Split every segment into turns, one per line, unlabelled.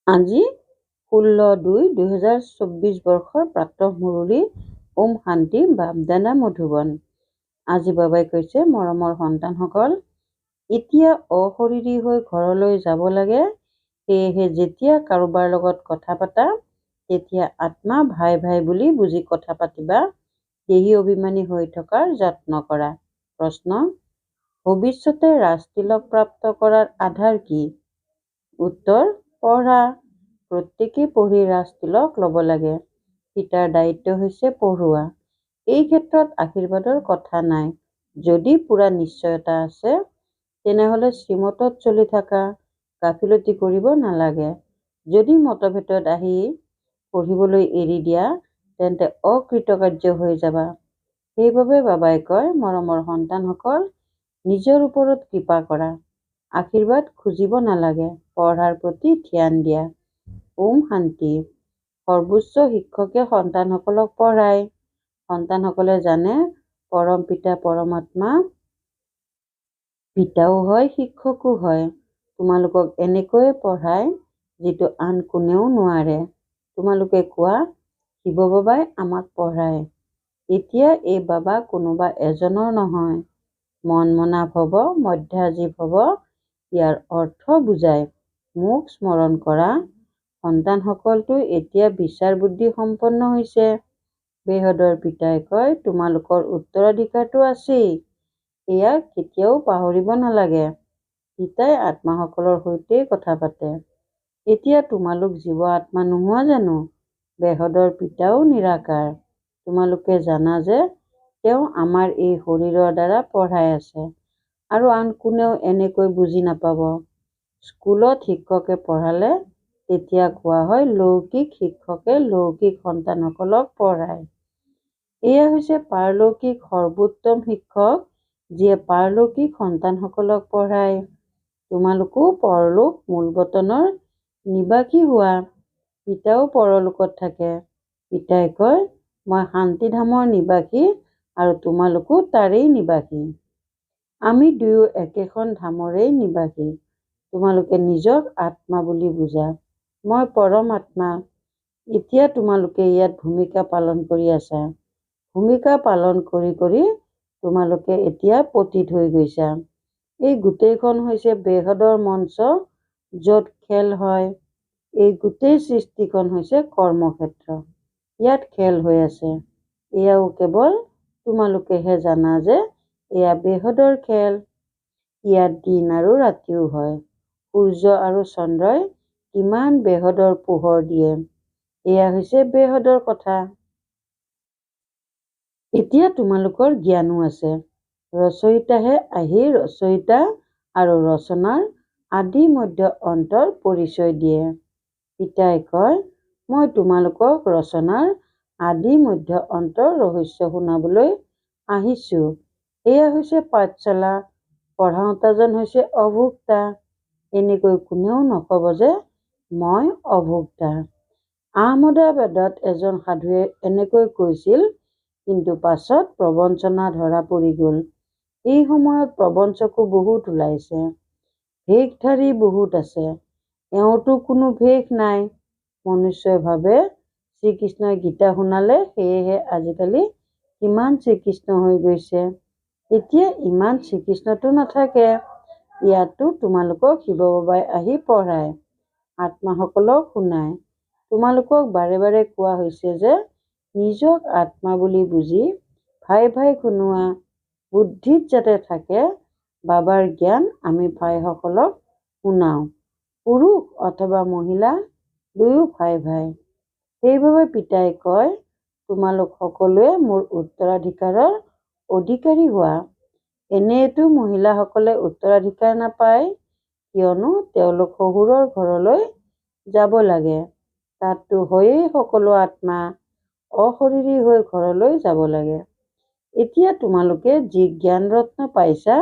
আজি 16/2/2024 বৰ্ষৰ প্ৰাতঃ মুৰলী ওম শান্তি বাপদাদা মধুবন। আজি বাবাই কৈছে, মৰমৰ সন্তানসকল, এতিয়া অশৰীৰী হৈ ঘৰলৈ যাব লাগে। সেয়েহে যেতিয়া কাৰোবাৰ লগত কথা পাতা তেতিয়া আত্মা ভাই ভাই বুলি বুজি কথা পাতিবা। দেহী অভিমানী হৈ থকাৰ যত্ন কৰা। প্ৰশ্ন: ভৱিষ্যতে ৰাজতিলক প্ৰাপ্ত কৰাৰ আধাৰ কি? উত্তৰ: পঢ়া। প্ৰত্যেকেই পঢ়ি ৰাজতিলক ল'ব লাগে। পিতাৰ দায়িত্ব হৈছে পঢ়ুৱা। এই ক্ষেত্ৰত আশীৰ্বাদৰ কথা নাই। যদি পুৰা নিশ্চয়তা আছে তেনেহলে শ্ৰীমতত চলি থকা, গাফিলতি কৰিব নালাগে। যদি মতভেদত আহি পঢ়িবলৈ এৰি দিয়া তেন্তে অকৃতকাৰ্য হৈ যাবা। সেইবাবে বাবাই কয়, মৰমৰ সন্তানসকল, নিজৰ ওপৰত কৃপা কৰা। আশীৰ্বাদ খুজিব নালাগে, পঢ়াৰ প্ৰতি ধ্যান দিয়া। ওম শান্তি। সৰ্বোচ্চ শিক্ষকে সন্তানসকলক পঢ়ায়। সন্তানসকলে জানে পৰম পিতা পৰমাত্মা পিতাও হয়, শিক্ষকো হয়। তোমালোকক এনেকৈয়ে পঢ়ায় যিটো আন কোনেও নোৱাৰে। তোমালোকে কোৱা, শিৱ বাবাই আমাক পঢ়ায়। এতিয়া এই বাবা কোনোবা এজনৰ নহয়, মন-মনা ভৱ, মধ্যাজী ভৱ, ইয়াৰ অৰ্থ বুজায়। মোক স্মৰণ কৰা। সন্তানসকলটো এতিয়া বিচাৰ বুদ্ধি সম্পন্ন হৈছে। বেহদৰ পিতাই কয়, তোমালোকৰ উত্তৰাধিকাৰটো আছেই, এয়া কেতিয়াও পাহৰিব নালাগে। পিতাই আত্মাসকলৰ সৈতে কথা পাতে। এতিয়া তোমালোক জীৱ আত্মা নোহোৱা জানো? বেহদৰ পিতাও নিৰাকাৰ। তোমালোকে জানা যে তেওঁ আমাৰ এই শৰীৰৰ দ্বাৰা পঢ়াই আছে আৰু আন কোনেও এনেকৈ বুজি নাপাব। স্কুলত শিক্ষকে পঢ়ালে তেতিয়া কোৱা হয় লৌকিক শিক্ষকে লৌকিক সন্তানসকলক পঢ়ায়। এয়া হৈছে পাৰলৌকিক সৰ্বোত্তম শিক্ষক যিয়ে পাৰলৌকিক সন্তানসকলক পঢ়ায়। তোমালোকো পৰলোক মূলবতনৰ নিবাসী হোৱা। পিতাও পৰলোকত থাকে। পিতাই কয়, মই শান্তিধামৰ নিবাসী আৰু তোমালোকো তাৰেই নিবাসী। আমি দুয়ো একেখন ধামৰেই নিবাসী। তোমালোকে নিজক আত্মা বুলি বুজা। মই পৰম আত্মা। এতিয়া তোমালোকে ইয়াত ভূমিকা পালন কৰি আছা। ভূমিকা পালন কৰি কৰি তোমালোকে এতিয়া পতিত হৈ গৈছা। এই গোটেইখন হৈছে বেহদৰ মঞ্চ য'ত খেল হয়। এই গোটেই সৃষ্টিখন হৈছে কৰ্মক্ষেত্ৰ। ইয়াত খেল হৈ আছে। এয়াও কেৱল তোমালোকেহে জানা যে এয়া বেহদৰ খেল। ইয়াত দিন আৰু ৰাতিও হয়। সূৰ্য আৰু চন্দ্ৰই কিমান বেহদৰ পোহৰ দিয়ে। এয়া হৈছে বেহদৰ কথা। এতিয়া তোমালোকৰ জ্ঞানো আছে। ৰচয়িতাহে আহি ৰচয়িতা আৰু ৰচনাৰ আদি মধ্য অন্তৰ পৰিচয় দিয়ে। পিতাই কয়, মই তোমালোকক ৰচনাৰ আদি মধ্য অন্তৰ ৰহস্য শুনাবলৈ আহিছো। এয়া হৈছে পাঠশালা। পঢ়াওঁতাজন হৈছে অভোক্তা। এনেকৈ কোনেও নকব যে মই অভোক্তা। আহমদাবাদত এজন সাধুৱে এনেকৈ কৈছিল, কিন্তু পাছত প্ৰবঞ্চনা ধৰা পৰি গল। এই সময়ত প্ৰবঞ্চকো বহুত ওলাইছে। ভেশধাৰী বহুত আছে। এওঁতো কোনো ভেশ নাই। মনুষ্যই ভাবে শ্ৰীকৃষ্ণই গীতা শুনালে, সেয়েহে আজিকালি কিমান শ্ৰীকৃষ্ণ হৈ গৈছে। এতিয়া ইমান শ্ৰীকৃষ্ণতো নাথাকে। ইয়াতো তোমালোকক শিৱ বাবাই আহি পঢ়ায়, আত্মাসকলক শুনায়। তোমালোকক বাৰে বাৰে কোৱা হৈছে যে নিজক আত্মা বুলি বুজি ভাই ভাই শুনোৱা। বুদ্ধিত যাতে থাকে। বাবাৰ জ্ঞান আমি ভাইসকলক শুনাওঁ। পুৰুষ অথবা মহিলা দুয়ো ভাই ভাই। সেইবাবে পিতাই কয়, তোমালোক সকলোৱে মোৰ উত্তৰাধিকাৰৰ অধিকাৰী হোৱা। এনেয়েতো মহিলাসকলে উত্তৰাধিকাৰ নাপায়, কিয়নো তেওঁলোক শহুৰৰ ঘৰলৈ যাব লাগে। তাততো হয়েই সকলো আত্মা অশৰীৰী হৈ ঘৰলৈ যাব লাগে। এতিয়া তোমালোকে যি জ্ঞান ৰত্ন পাইছা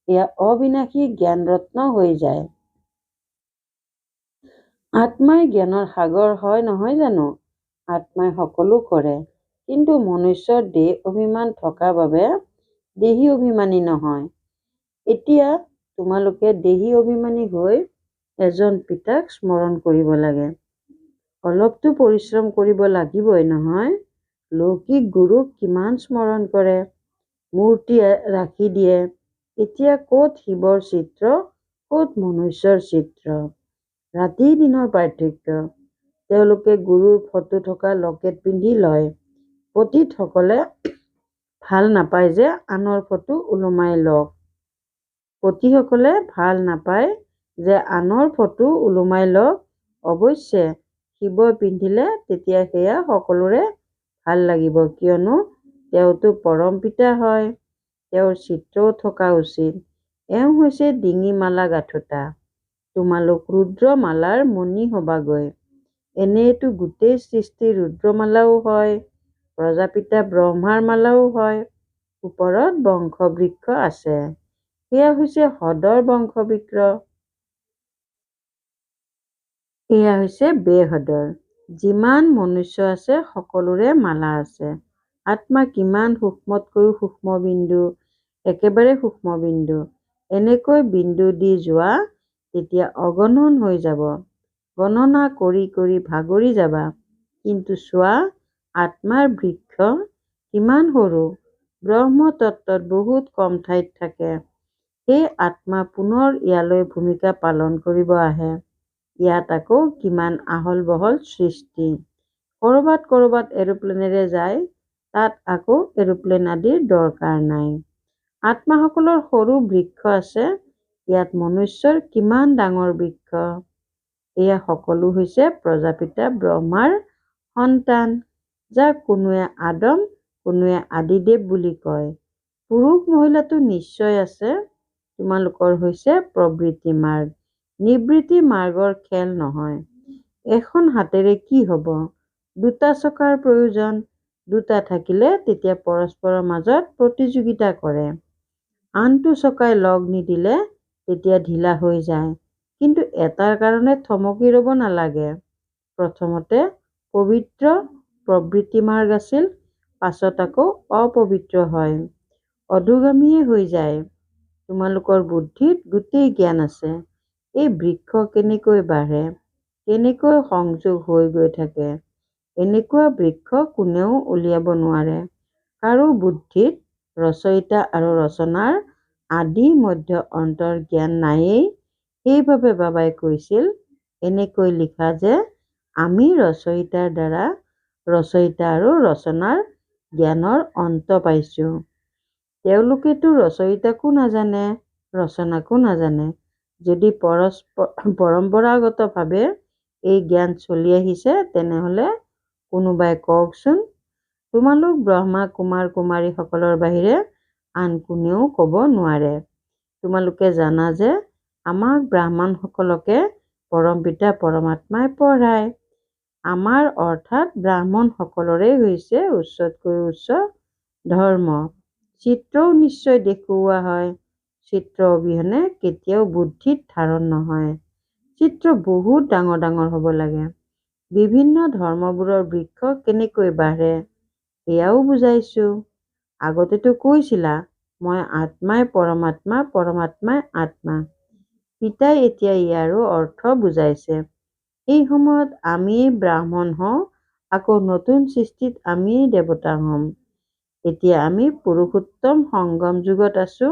এয়া অবিনাশী জ্ঞান ৰত্ন হৈ যায়। আত্মাই জ্ঞানৰ সাগৰ হয় নহয় জানো? আত্মাই সকলো কৰে, কিন্তু মনুষ্যৰ দেহ অভিমান থকা বাবে দেহী অভিমানী নহয়। এতিয়া তোমালোকে দেহী অভিমানী হৈ এজন পিতাক স্মৰণ কৰিব লাগে। অলপতো পৰিশ্ৰম কৰিব লাগিবই নহয়। লৌকিক গুৰুক কিমান স্মৰণ কৰে, মূৰ্তি ৰাখি দিয়ে। এতিয়া ক'ত শিৱৰ চিত্ৰ, ক'ত মনুষ্যৰ চিত্ৰ। ৰাতি দিনৰ পাৰ্থক্য। তেওঁলোকে গুৰুৰ ফটো থকা লকেট পিন্ধি লয়। পণ্ডিতসকলে ভাল নাপায় যে আনৰ ফটো ওলোমাই লওক। পতিসকলে ভাল নাপায় যে আনৰ ফটো ওলোমাই লওক। অৱশ্যে শিৱই পিন্ধিলে তেতিয়া সেয়া সকলোৰে ভাল লাগিব, কিয়নো তেওঁতো পৰম পিতা হয়। তেওঁৰ চিত্ৰও থকা উচিত। এওঁ হৈছে ডিঙি মালা গাঁঠোতা। তোমালোক ৰুদ্ৰমালাৰ মণি হবাগৈ। এনেয়েতো গোটেই সৃষ্টি ৰুদ্ৰমালাও হয়, প্ৰজাপিতা ব্ৰহ্মাৰ মালাও হয়। ওপৰত বংশবৃক্ষ আছে, সেয়া হৈছে হ্ৰদৰ বংশবৃক্ষ। এয়া হৈছে বেহ্ৰদৰ। যিমান মনুষ্য আছে সকলোৰে মালা আছে। আত্মা কিমান সূক্ষ্মতকৈও সূক্ষ্ম বিন্দু, একেবাৰে সূক্ষ্ম বিন্দু। এনেকৈ বিন্দু দি যোৱা, তেতিয়া অগণন হৈ যাব। গণনা কৰি কৰি ভাগৰি যাবা। কিন্তু চোৱা, আত্মাৰ বৃক্ষ কিমান সৰু। ব্ৰহ্মতত্ত্বত বহুত কম ঠাইত থাকে। সেই আত্মা পুনৰ ইয়ালৈ ভূমিকা পালন কৰিব আহে। ইয়াত আকৌ কিমান আহল বহল সৃষ্টি। কৰবাত কৰবাত এৰোপ্লেনেৰে যায়, তাত আকৌ এৰোপ্লেন আদিৰ দৰকাৰ নাই। আত্মাসকলৰ সৰু বৃক্ষ আছে, ইয়াত মনুষ্যৰ কিমান ডাঙৰ বৃক্ষ। এয়া সকলো হৈছে প্ৰজাপিতা ব্ৰহ্মাৰ সন্তান, যাক কোনোৱে আদম, কোনোৱে আদিদেৱ বুলি কয়। পুৰুষ মহিলাটো নিশ্চয় আছে। তোমালোকৰ হৈছে প্ৰবৃত্তি মাৰ্গ, নিবৃত্তি মাৰ্গৰ খেল নহয়। এখন হাতেৰে কি হব? দুটা চকাৰ প্ৰয়োজন। দুটা থাকিলে তেতিয়া পৰস্পৰৰ মাজত প্ৰতিযোগিতা কৰে। আনটো চকাই লগ নিদিলে তেতিয়া ঢিলা হৈ যায়। কিন্তু এটাৰ কাৰণে থমকি ৰব নালাগে। প্ৰথমতে পবিত্ৰ প্ৰবৃত্তি মাৰ্গ আছিল, পাছত আকৌ অপবিত্ৰ হয়, অধোগামীয়ে হৈ যায়। তোমালোকৰ বুদ্ধিত গোটেই জ্ঞান আছে। এই বৃক্ষ কেনেকৈ বাঢ়ে, কেনেকৈ সংযোগ হৈ গৈ থাকে, এনেকুৱা বৃক্ষ কোনেও উলিয়াব নোৱাৰে। কাৰো বুদ্ধিত ৰচয়িতা আৰু ৰচনাৰ আদি মধ্য অন্তৰ জ্ঞান নায়েই। সেইবাবে বাবাই কৈছিল এনেকৈ লিখা যে আমি ৰচয়িতাৰ দ্বাৰা ৰচয়িতা আৰু ৰচনাৰ জ্ঞানৰ অন্ত পাইছো। তেওঁলোকেতো ৰচয়িতাকো নাজানে, ৰচনাকো নাজানে। যদি পৰম্পৰাগতভাৱে এই জ্ঞান চলি আহিছে, তেনেহলে কোনোবাই কওকচোন। তোমালোক ব্ৰহ্মা কুমাৰ কুমাৰীসকলৰ বাহিৰে আন কোনেও কব নোৱাৰে। তোমালোকে জানা যে আমাক ব্ৰাহ্মণসকলকে পৰমপিতা পৰমাত্মাই পঢ়ায়। আমাৰ অৰ্থাৎ ব্ৰাহ্মণসকলৰে হৈছে উচ্চতকৈ উচ্চ ধৰ্ম। চিত্ৰও নিশ্চয় দেখুওৱা হয়। চিত্ৰ অবিহনে কেতিয়াও বুদ্ধিত ধাৰণ নহয়। চিত্ৰ বহুত ডাঙৰ ডাঙৰ হব লাগে। বিভিন্ন ধৰ্মবোৰৰ বৃক্ষ কেনেকৈ বাঢ়ে এয়াও বুজাইছো। আগতেতো কৈছিলা মই আত্মাই পৰমাত্মা, পৰমাত্মাই আত্মা। পিতাই এতিয়া ইয়াৰো অৰ্থ বুজাইছে। এই সময়ত আমিয়েই ব্ৰাহ্মণ হওঁ, আকৌ নতুন সৃষ্টিত আমিয়েই দেৱতা হম। এতিয়া আমি পুৰুষোত্তম সংগম যুগত আছো,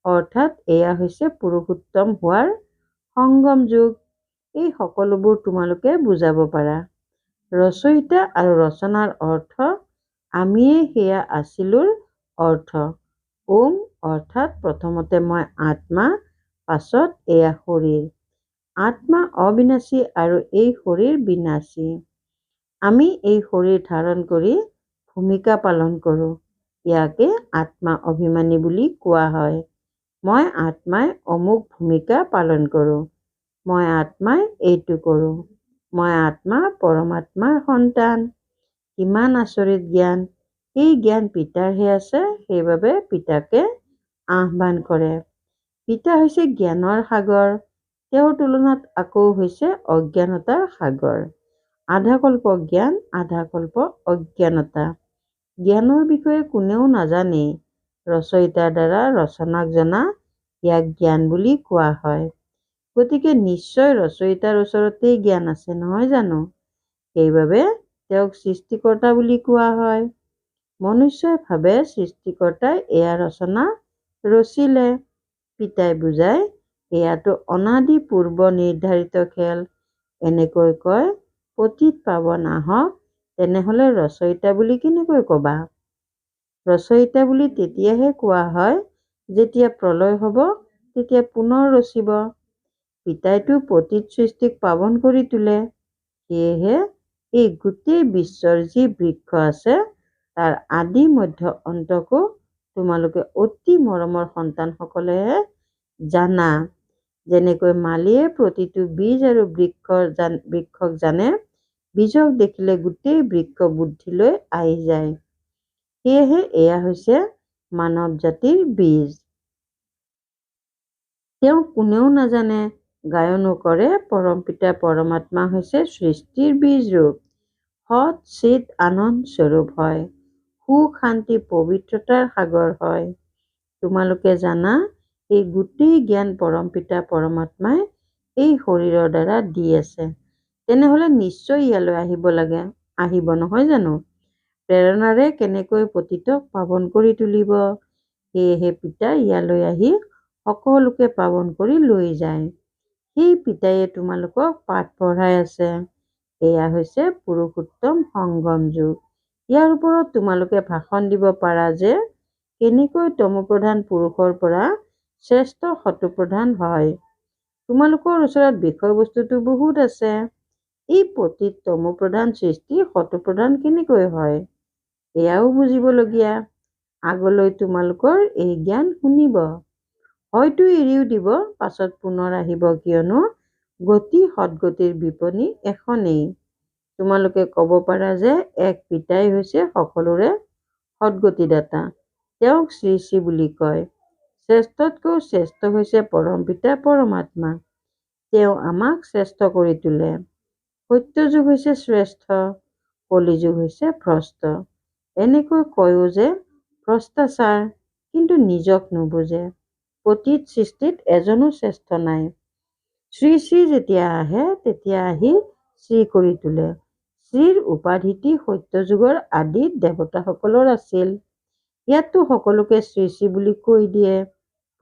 অৰ্থাৎ এয়া হৈছে পুৰুষোত্তম হোৱাৰ সংগম যুগ। এই সকলোবোৰ তোমালোকে বুজাব পাৰা। ৰচয়িতা আৰু ৰচনাৰ অৰ্থ আমিয়েই সেয়া আছিলোৰ অৰ্থ। ওম অৰ্থাৎ প্ৰথমতে মই আত্মা, পাছত এয়া শৰীৰ। আত্মা অবিনাশী আৰু এই শৰীৰ বিনাশী। আমি এই শৰীৰ ধাৰণ কৰি ভূমিকা পালন কৰো। ইয়াকে আত্মা অভিমানী বুলি কোৱা হয়। মই আত্মাই অমুক ভূমিকা পালন কৰো। মই আত্মাই এইটো কৰো। মই আত্মা পৰমাত্মাৰ সন্তান। কিমান আচৰিত জ্ঞান। এই জ্ঞান পিতাৰহে আছে, সেইবাবে পিতাকে আহ্বান কৰে। পিতা হৈছে জ্ঞানৰ সাগৰ, তেওঁৰ তুলনাত আকৌ হৈছে অজ্ঞানতাৰ সাগৰ। আধাকল্প জ্ঞান, আধাকল্প অজ্ঞানতা। জ্ঞানৰ বিষয়ে কোনেও নাজানেই। ৰচয়িতাৰ দ্বাৰা ৰচনাক জনা, ইয়াক জ্ঞান বুলি কোৱা হয়। গতিকে নিশ্চয় ৰচয়িতাৰ ওচৰতেই জ্ঞান আছে, নহয় জানো? সেইবাবে তেওঁক সৃষ্টিকৰ্তা বুলি কোৱা হয়। মনুষ্যই ভাবে সৃষ্টিকৰ্তাই এয়া ৰচনা ৰচিলে। পিতাই বুজায়, এয়াতো অনাদি পূৰ্ব নিৰ্ধাৰিত খেল। এনেকৈ কয়, পতিত পাৱন আহক, তেনেহলে ৰচয়িতা বুলি কেনেকৈ কবা? ৰচয়িতা বুলি তেতিয়াহে কোৱা হয় যেতিয়া প্ৰলয় হব, তেতিয়া পুনৰ ৰচিব। পিতাইতো পতিত সৃষ্টিক পাৱন কৰি তোলে। সেয়েহে এই গোটেই বিশ্বৰ যি বৃক্ষ আছে তাৰ আদি মধ্য অন্তকো তোমালোকে অতি মৰমৰ সন্তানসকলেহে জানা। যেনেকৈ মালিয়ে প্ৰতিটো বীজ আৰু বৃক্ষক জানে, বীজক দেখিলে গোটেই বৃক্ষ বুদ্ধিলৈ আহি যায়। সেয়েহে এয়া হৈছে মানৱ জাতিৰ বীজ। তেওঁ কোনেও নাজানে, গায়নো কৰে, পৰমপিতা পৰমাত্মা হৈছে সৃষ্টিৰ বীজ ৰূপ। সৎ চিত আনন্দ স্বৰূপ হয়। সুখ শান্তি পবিত্ৰতাৰ সাগৰ হয়। তোমালোকে জানা, এই গোটেই জ্ঞান পৰমপিতা পৰমাত্মাই এই শৰীৰৰ দ্বাৰা দি আছে। তেনেহলে নিশ্চয় ইয়ালৈ আহিব নহয় জানো? প্ৰেৰণাৰে কেনেকৈ পতিতক পাৱন কৰি তুলিব। সেয়েহে পিতাই ইয়ালৈ আহি সকলোকে পাৱন কৰি লৈ যায়। সেই পিতায়ে তোমালোকক পাঠ পঢ়াই আছে। এয়া হৈছে পুৰুষোত্তম সংগম যুগ। ইয়াৰ ওপৰত তোমালোকে ভাষণ দিব পাৰা যে কেনেকৈ তমোপ্ৰধান পুৰুষৰ পৰা শ্ৰেষ্ঠ সতোপ্ৰধান হয়। তোমালোকৰ ওচৰত বিষয়বস্তুটো বহুত আছে। এই পতিত তমোপ্ৰধান সৃষ্টি সতোপ্ৰধান কেনেকৈ হয়, এয়াও বুজিবলগীয়া। আগলৈ তোমালোকৰ এই জ্ঞান শুনিব, হয়তো এৰিও দিব, পাছত পুনৰ আহিব, কিয়নো গতি সৎগতিৰ বিপণী এখনেই। তোমালোকে কব পাৰা যে এক পিতাই হৈছে সকলোৰে সৎগতিদাতা। তেওঁক শ্ৰী শ্ৰী বুলি কয়। শ্ৰেষ্ঠতকৈও শ্ৰেষ্ঠ হৈছে পৰমপিতা পৰমাত্মা। তেওঁ আমাক শ্ৰেষ্ঠ কৰি তোলে। সত্যযুগ হৈছে শ্ৰেষ্ঠ, কলিযুগ হৈছে ভ্ৰষ্ট। এনেকৈ কয়ো যে ভ্ৰষ্টাচাৰ, কিন্তু নিজক নুবুজে। পতিত সৃষ্টিত এজনো শ্ৰেষ্ঠ নাই। শ্ৰী শ্ৰী যেতিয়া আহে তেতিয়া আহি শ্ৰী কৰি তোলে। শ্ৰীৰ উপাধিটি সত্যযুগৰ আদিত দেৱতাসকলৰ আছিল। ইয়াততো সকলোকে শ্ৰী শ্ৰী বুলি কৈ দিয়ে।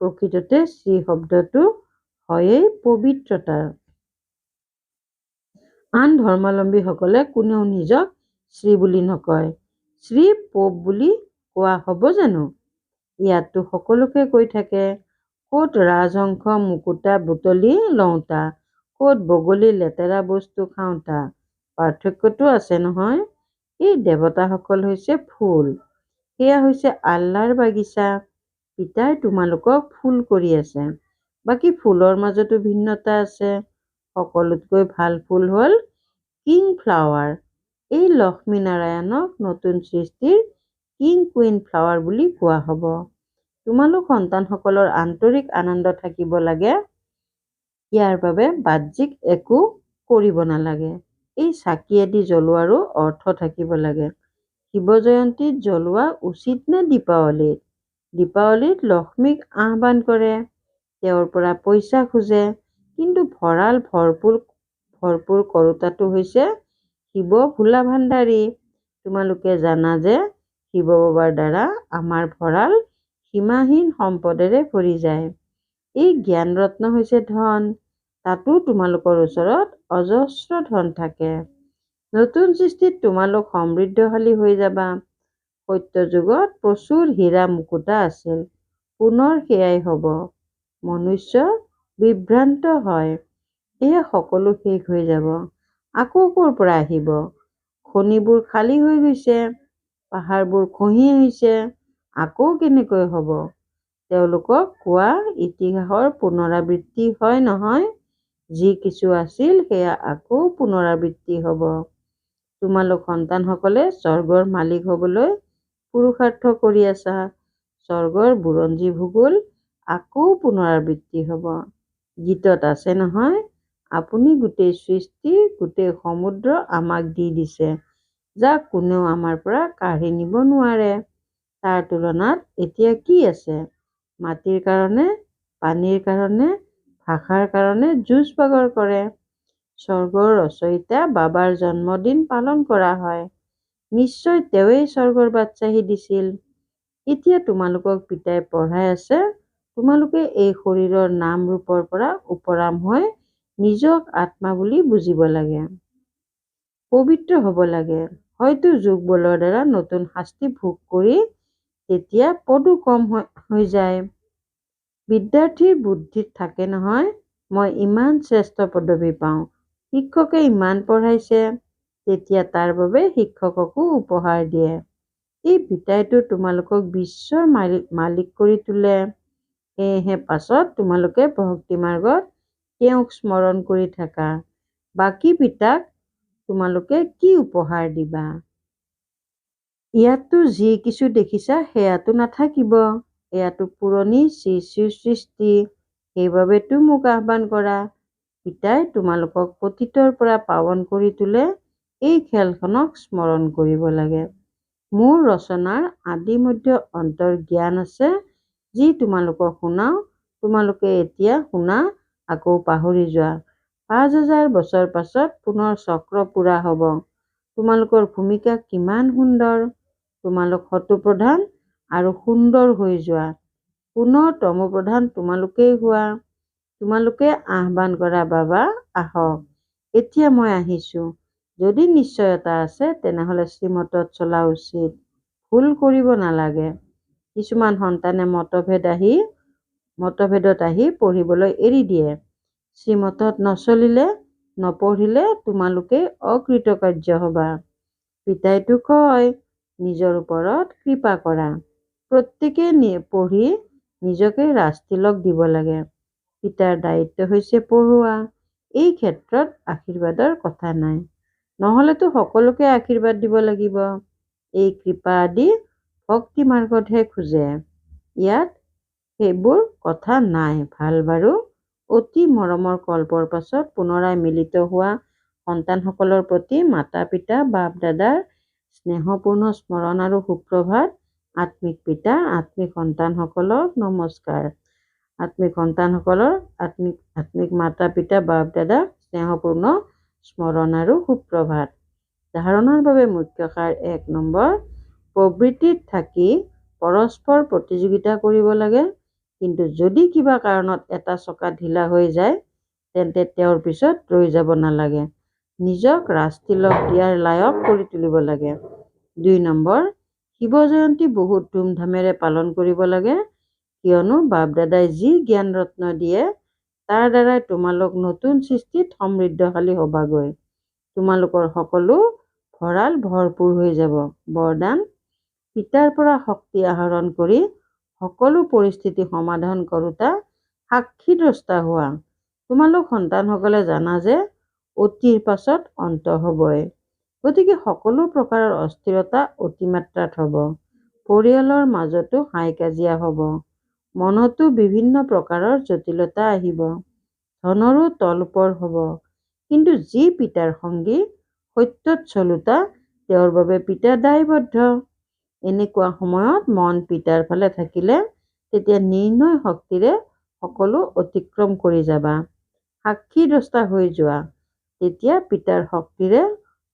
প্ৰকৃততে শ্ৰী শব্দটো হয়েই পবিত্ৰতাৰ। আন ধৰ্মাৱলম্বীসকলে কোনেও নিজক শ্ৰী বুলি নকয়। শ্ৰী পোপ বুলি কোৱা হব জানো? ইয়াততো সকলোকে কৈ থাকে, কত ৰাজহংস মুকুতা বুটলি লওঁতা, কত বগলী লেতেৰা বস্তু খাওঁতা। পাৰ্থক্যটো আছে নহয়। এই দেৱতাসকল হৈছে ফুল। সেয়া হৈছে আল্লাৰ বাগিচা। পিতাই তোমালোকক ফুল কৰি আছে। বাকী ফুলৰ মাজতো ভিন্নতা আছে। সকলোতকৈ ভাল ফুল হল কিং ফ্লাৱাৰ। এই লক্ষ্মীনাৰায়ণক নতুন সৃষ্টিৰ কিং কুইন ফ্লাৱাৰ বুলি কোৱা হব। তোমালোক সন্তানসকলৰ আন্তৰিক আনন্দ থাকিব লাগে। ইয়াৰ বাবে বাহ্যিক একো কৰিব নালাগে। এই চাকি আদি জ্বলোৱাৰো অৰ্থ থাকিব লাগে। শিৱ জয়ন্তীত জ্বলোৱা উচিত নে দীপাৱলীত? দীপাৱলীত লক্ষ্মীক আহ্বান কৰে, তেওঁৰ পৰা পইচা খোজে, কিন্তু ভঁৰাল ভৰপূৰ কৰোতাটো হৈছে শিৱ ভোলা ভাণ্ডাৰী। তোমালোকে জানা যে শিৱ বাবাৰ দ্বাৰা আমাৰ ভঁৰাল সীমাহীন সম্পদেৰে ভৰি যায়। এই জ্ঞান ৰত্ন হৈছে ধন। তাতো তোমালোকৰ ওচৰত অজস্ৰ ধন থাকে। নতুন সৃষ্টিত তোমালোক সমৃদ্ধশালী হৈ যাবা। সত্য যুগত প্ৰচুৰ হীৰা মুকুতা আছিল, পুনৰ সেয়াই হব। মনুষ্য বিভ্ৰান্ত হয়। এয়া সকলো শেষ হৈ যাব। আকৌ ক'ৰ পৰা আহিব? খনিবোৰ খালী হৈ গৈছে, পাহাৰবোৰ খহি আহিছে, আকৌ কেনেকৈ হব? তেওঁলোকক কোৱা ইতিহাসৰ পুনৰাবৃত্তি হয় নহয়। যি কিছু আছিল সেয়া আকৌ পুনৰাবৃত্তি হব। তোমালোক সন্তানসকলে স্বৰ্গৰ মালিক হবলৈ পুৰুষাৰ্থ কৰি আছা। স্বৰ্গৰ বুৰঞ্জী ভূগোল আকৌ পুনৰাবৃত্তি হব। গীতত আছে নহয়, আপুনি গোটেই সৃষ্টি, গোটেই সমুদ্ৰ আমাক দি দিছে, যাক কোনেও আমাৰ পৰা কাঢ়ি নিব নোৱাৰে। তাৰ তুলনাত এতিয়া কি আছে? মাটিৰ কাৰণে, পানীৰ কাৰণে, ভাষাৰ কাৰণে যুঁজ বাগৰ কৰে। স্বৰ্গৰ ৰচয়িতা বাবাৰ জন্মদিন পালন কৰা হয়। নিশ্চয় তেওঁৱেই স্বৰ্গৰ বাটচাহী দিছিল। এতিয়া তোমালোকক পিতাই পঢ়াই আছে, তোমালোকে এই শৰীৰৰ নাম ৰূপৰ পৰা উপৰাম হৈ নিজক আত্মা বুলি বুজিব লাগে। পবিত্ৰ হ'ব লাগে। হয়তো যোগ বলৰ দ্বাৰা নতুন শাস্তি ভোগ কৰি তেতিয়া পদো কম হৈ যায়। বিদ্যাৰ্থীৰ বুদ্ধিত থাকে নহয়, মই ইমান শ্ৰেষ্ঠ পদবী পাওঁ, শিক্ষকে ইমান পঢ়াইছে, তেতিয়া তাৰ বাবে শিক্ষককো উপহাৰ দিয়ে। এই পিতাইটো তোমালোকক বিশ্বৰ মালিক কৰি তোলে। সেয়েহে পাছত তোমালোকে ভক্তি মাৰ্গত তেওঁক স্মৰণ কৰি থাকা। বাকী পিতাক তোমালোকে কি উপহাৰ দিবা? ইয়াততো যি কিছু দেখিছা সেয়াতো নাথাকিব। এয়াতো পুৰণি শ্ৰী শ্ৰী সৃষ্টি। সেইবাবেতো মোক আহ্বান কৰা। পিতাই তোমালোকক পতিতৰ পৰা পাৱন কৰি তোলে। এই খেলখনক স্মৰণ কৰিব লাগে। মোৰ ৰচনাৰ আদি মধ্য অন্তৰ জ্ঞান আছে, যি তোমালোকক শুনাও। তোমালোকে এতিয়া শুনা, আকৌ পাহৰি যোৱা। ৫,০০০ বছৰ পাছত পুনৰ চক্ৰ পুৰা হ'ব। তোমালোকৰ ভূমিকা কিমান সুন্দৰ। তোমালোক শতপ্ৰধান আৰু সুন্দৰ হৈ যোৱা। পুনৰ তমোপ্ৰধান তোমালোকেই হোৱা। তোমালোকে আহ্বান কৰা বাবা আহক, এতিয়া মই আহিছোঁ। যদি নিশ্চয়তা আছে তেনেহ'লে শ্ৰীমতত চলা উচিত। ভুল কৰিব নালাগে। কিছুমান সন্তানে মতভেদত আহি পঢ়িবলৈ এৰি দিয়ে। শ্ৰীমতত নচলিলে, নপঢ়িলে তোমালোকে অকৃতকাৰ্য হ'বা। পিতাইটো কয়, নিজৰ ওপৰত কৃপা কৰা। প্ৰত্যেকে পঢ়ি নিজকে ৰাজতিলক দিব লাগে। পিতাৰ দায়িত্ব হৈছে পঢ়ুৱা। এই ক্ষেত্ৰত আশীৰ্বাদৰ কথা নাই। নহ'লেতো সকলোকে আশীৰ্বাদ দিব লাগিব। এই কৃপা আদি ভক্তি মাৰ্গতহে খোজে। ইয়াত সেইবোৰ কথা নাই। ভাল বাৰু। অতি মৰমৰ কল্পৰ পাছত পুনৰাই মিলিত হোৱা সন্তানসকলৰ প্ৰতি মাতা পিতা বাপ দাদাৰ স্নেহপূৰ্ণ স্মৰণ আৰু সুপ্ৰভাত। আত্মিক পিতা আত্মিক সন্তানসকলক নমস্কাৰ। আত্মিক সন্তানসকলৰ আত্মিক মাতা পিতা বাপ দাদা স্নেহপূৰ্ণ স্মৰণ আৰু সুপ্ৰভাত। ধাৰণাৰ বাবে মুখ্য সাৰ ১ নম্বৰ, প্ৰবৃত্তিত থাকি পৰস্পৰ প্ৰতিযোগিতা কৰিব লাগে। কিন্তু যদি কিবা কাৰণত এটা চকা ঢিলা হৈ যায় তেন্তে তেওঁৰ পিছত ৰৈ যাব নালাগে। নিজক ৰাজতিলক দিয়াৰ লায়ক কৰি তুলিব লাগে। ২ নম্বৰ, শিৱ জয়ন্তী বহুত ধুমধামেৰে পালন কৰিব লাগে, কিয়নো বাপ দাদাই যি জ্ঞান ৰত্ন দিয়ে তাৰ দ্বাৰাই তোমালোক নতুন সৃষ্টিত সমৃদ্ধশালী হ'বাগৈ। তোমালোকৰ সকলো ভঁৰাল ভৰপূৰ হৈ যাব। বৰদান, পিতাৰ পৰা শক্তি আহৰণ কৰি সকলো পৰিস্থিতি সমাধান কৰোঁতা সাক্ষীদ্ৰষ্টা হোৱা। তোমালোক সন্তানসকলে জানা যে অতিৰ পাছত অন্ত হ'বই। গতিকে সকলো প্ৰকাৰৰ অস্থিৰতা অতিমাত্ৰাত হ'ব। পৰিয়ালৰ মাজতো হাই কাজিয়া হ'ব। মনতো বিভিন্ন প্ৰকাৰৰ জটিলতা আহিব। ধনৰো তল-ওপৰ হ'ব। কিন্তু যি পিতাৰ সংগী, সত্যত চলোতা, তেওঁৰ বাবে পিতা দায়বদ্ধ। এনেকুৱা সময়ত মন পিতাৰ ফালে থাকিলে তেতিয়া নিৰ্ণয় শক্তিৰে সকলো অতিক্ৰম কৰি যাবা। সাক্ষীদ্ৰষ্টা হৈ যোৱা। তেতিয়া পিতাৰ শক্তিৰে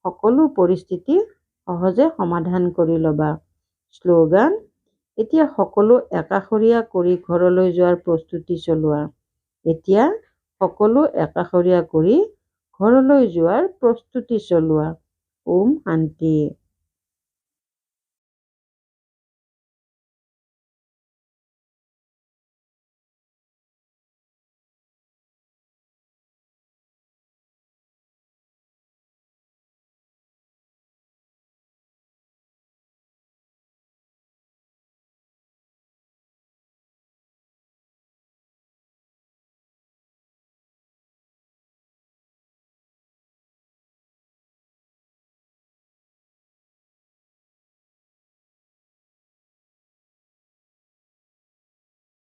সকলো পৰিস্থিতি সহজে সমাধান কৰি ল'বা। শ্লোগান, এতিয়া সকলো একাষৰীয়া কৰি ঘৰলৈ যোৱাৰ প্ৰস্তুতি চলোৱা। এতিয়া সকলো একাষৰীয়া কৰি ঘৰলৈ যোৱাৰ প্ৰস্তুতি চলোৱা। ওম শান্তি।